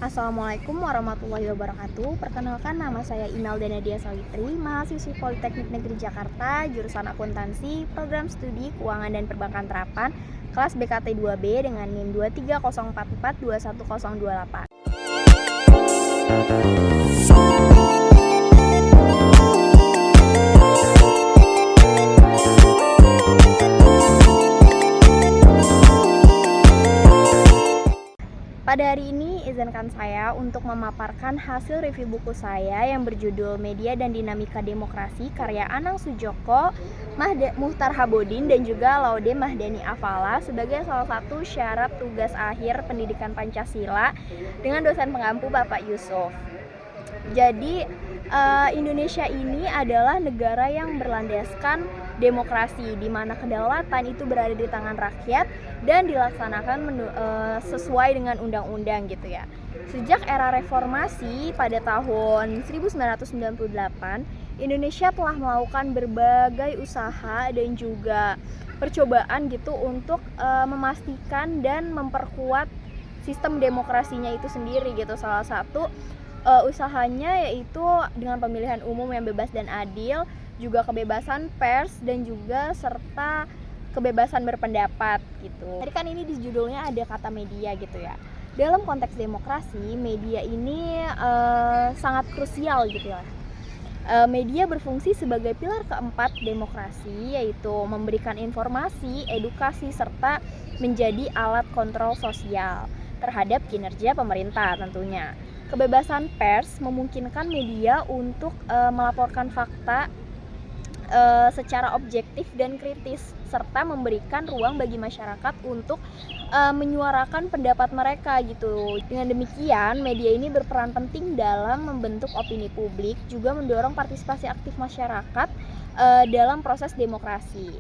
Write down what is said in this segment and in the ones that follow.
Assalamualaikum warahmatullahi wabarakatuh. Perkenalkan, nama saya Imelda Nadia Sawitri, mahasiswi Politeknik Negeri Jakarta, jurusan Akuntansi, Program Studi Keuangan dan Perbankan Terapan, kelas BKT 2B dengan NIM 23044210028. Pada hari ini, izinkan saya untuk memaparkan hasil review buku saya yang berjudul Media dan Dinamika Demokrasi karya Anang Sujoko, Muhtar Habodin, dan juga Laude Mahdani Afala sebagai salah satu syarat tugas akhir pendidikan Pancasila dengan dosen pengampu Bapak Yusuf. Jadi Indonesia ini adalah negara yang berlandaskan demokrasi, di mana kedaulatan itu berada di tangan rakyat dan dilaksanakan sesuai dengan undang-undang gitu ya. Sejak era reformasi pada tahun 1998, Indonesia telah melakukan berbagai usaha dan juga percobaan gitu untuk memastikan dan memperkuat sistem demokrasinya itu sendiri gitu. Salah satu usahanya yaitu dengan pemilihan umum yang bebas dan adil, juga kebebasan pers dan juga serta kebebasan berpendapat gitu. Tadi kan ini di judulnya ada kata media gitu ya. Dalam konteks demokrasi, media ini sangat krusial gitu ya. Media berfungsi sebagai pilar keempat demokrasi, yaitu memberikan informasi, edukasi, serta menjadi alat kontrol sosial terhadap kinerja pemerintah tentunya. Kebebasan pers memungkinkan media untuk melaporkan fakta secara objektif dan kritis, serta memberikan ruang bagi masyarakat untuk menyuarakan pendapat mereka gitu. Dengan demikian, media ini berperan penting dalam membentuk opini publik, juga mendorong partisipasi aktif masyarakat dalam proses demokrasi.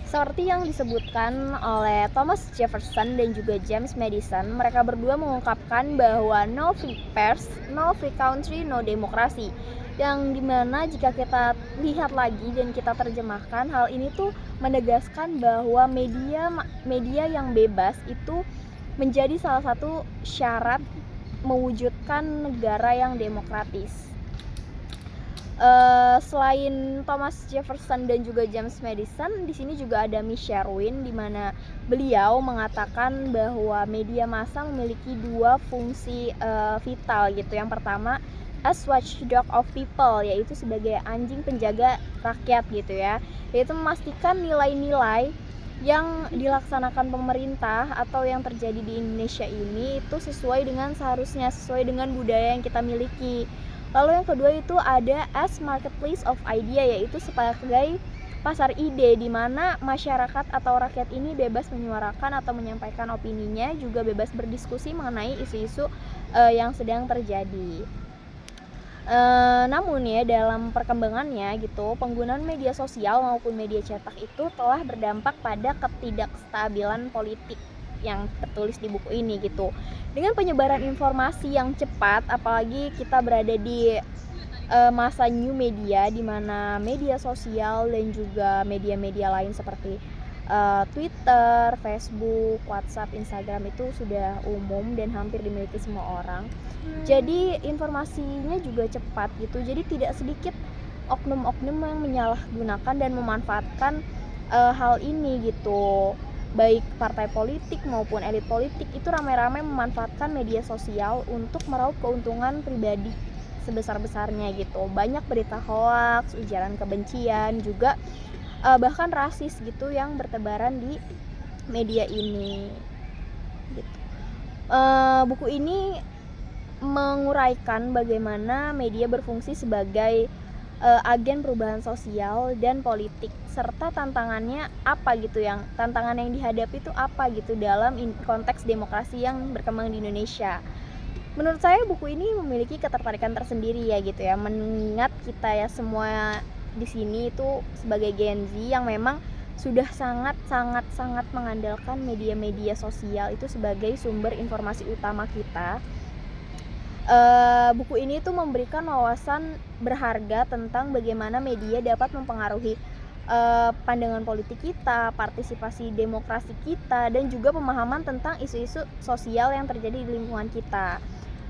Seperti yang disebutkan oleh Thomas Jefferson dan juga James Madison, mereka berdua mengungkapkan bahwa no free press, no free country, no demokrasi. Yang dimana jika kita lihat lagi dan kita terjemahkan, hal ini tuh menegaskan bahwa media yang bebas itu menjadi salah satu syarat mewujudkan negara yang demokratis. Selain Thomas Jefferson dan juga James Madison, di sini juga ada Miss Sherwin, di mana beliau mengatakan bahwa media massa memiliki dua fungsi vital gitu. Yang pertama, as watchdog of people, yaitu sebagai anjing penjaga rakyat gitu ya, yaitu memastikan nilai-nilai yang dilaksanakan pemerintah atau yang terjadi di Indonesia ini itu sesuai dengan seharusnya, sesuai dengan budaya yang kita miliki. Lalu yang kedua itu ada as marketplace of idea, yaitu sebagai pasar ide, di mana masyarakat atau rakyat ini bebas menyuarakan atau menyampaikan opininya, juga bebas berdiskusi mengenai isu-isu yang sedang terjadi. Namun ya, dalam perkembangannya gitu, penggunaan media sosial maupun media cetak itu telah berdampak pada ketidakstabilan politik yang tertulis di buku ini gitu. Dengan penyebaran informasi yang cepat, apalagi kita berada di masa new media, di mana media sosial dan juga media-media lain seperti Twitter, Facebook, WhatsApp, Instagram itu sudah umum dan hampir dimiliki semua orang. Jadi informasinya juga cepat gitu. Jadi tidak sedikit oknum-oknum yang menyalahgunakan dan memanfaatkan hal ini gitu. Baik partai politik maupun elit politik itu ramai-ramai memanfaatkan media sosial untuk meraup keuntungan pribadi sebesar-besarnya gitu. Banyak berita hoaks, ujaran kebencian, juga bahkan rasis gitu yang bertebaran di media ini gitu. Buku ini menguraikan bagaimana media berfungsi sebagai agen perubahan sosial dan politik, serta tantangannya apa gitu, tantangan yang dihadapi itu apa gitu dalam konteks demokrasi yang berkembang di Indonesia. Menurut saya buku ini memiliki ketertarikan tersendiri ya gitu ya, mengingat kita ya semua di sini itu sebagai Gen Z yang memang sudah sangat mengandalkan media-media sosial itu sebagai sumber informasi utama kita. Buku ini tuh memberikan wawasan berharga tentang bagaimana media dapat mempengaruhi pandangan politik kita, partisipasi demokrasi kita, dan juga pemahaman tentang isu-isu sosial yang terjadi di lingkungan kita.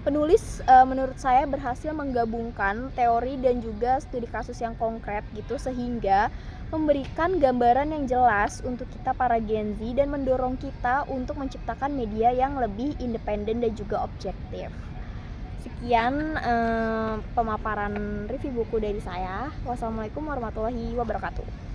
Penulis menurut saya berhasil menggabungkan teori dan juga studi kasus yang konkret gitu, sehingga memberikan gambaran yang jelas untuk kita para Gen Z dan mendorong kita untuk menciptakan media yang lebih independen dan juga objektif. Sekian pemaparan review buku dari saya. Wassalamualaikum warahmatullahi wabarakatuh.